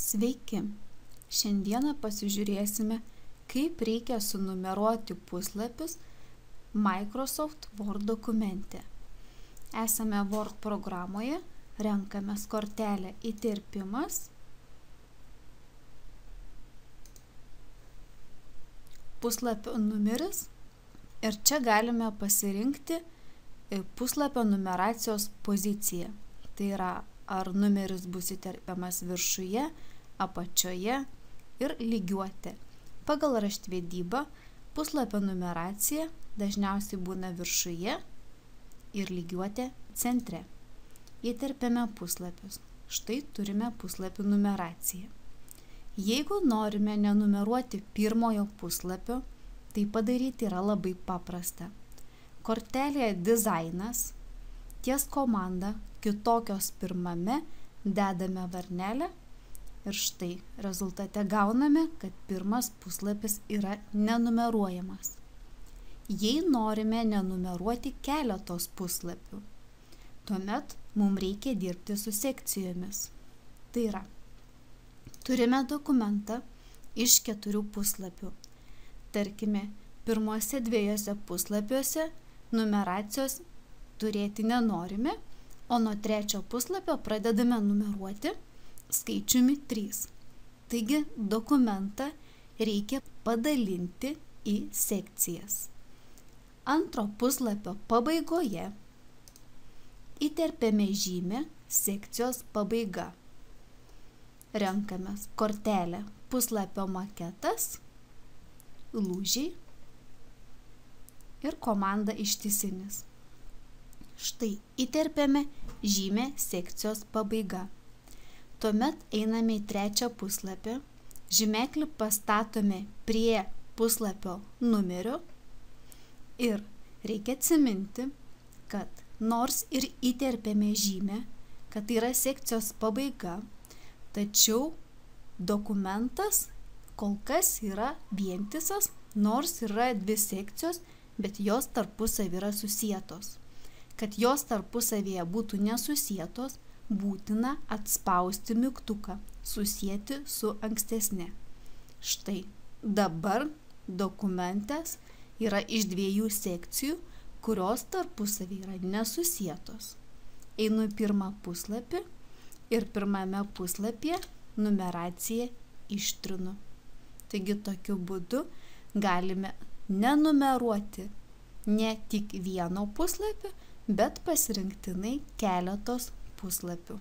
Sveiki! Šiandieną pasižiūrėsime, kaip reikia sunumeruoti puslapius Microsoft Word dokumente. Esame Word programoje, renkame kortelę įterpimas, puslapio numeris ir čia galime pasirinkti puslapio numeracijos poziciją. Tai yra, ar numeris bus įterpiamas viršuje, apačioje ir lygiuotė. Pagal raštvedybą puslapio numeracija dažniausiai būna viršuje ir lygiuotė centre. Įterpiame puslapius. Štai turime puslapių numeraciją. Jeigu norime nenumeruoti pirmojo puslapio, tai padaryti yra labai paprasta. Kortelėje dizainas, ties komanda kitokios pirmame dedame varnelę ir štai rezultate gauname, kad pirmas puslapis yra nenumeruojamas. Jei norime nenumeruoti keletos puslapių, tuomet mums reikia dirbti su sekcijomis. Tai yra, turime dokumentą iš 4 puslapių. Tarkime, pirmuose 2 puslapiuose numeracijos turėti nenorime, o nuo 3 puslapio pradedame numeruoti skaičiumi 3. Taigi dokumentą reikia padalinti į sekcijas. Antro puslapio pabaigoje įterpiame žymę sekcijos pabaiga. Renkamės kortelę puslapio maketas, lūžiai ir komanda ištisinis. Štai įterpiame žymę sekcijos pabaiga. Tuomet einame į 3 puslapį, žymeklį pastatome prie puslapio numerio ir reikia atsiminti, kad nors ir įterpiame žymę, kad tai yra sekcijos pabaiga, tačiau dokumentas kol kas yra vientisas, nors yra 2 sekcijos, bet jos tarpusavy yra susietos. Kad jos tarpusavyje būtų nesusietos, būtina atspausti mygtuką, susieti su ankstesne. Štai dabar dokumentas yra iš 2 sekcijų, kurios tarpusavy yra nesusietos. Einu į pirmą puslapį ir pirmame puslapyje numeraciją ištrinu. Taigi tokiu būdu galime nenumeruoti ne tik vieno puslapio, bet pasirinktinai keletos puslapių.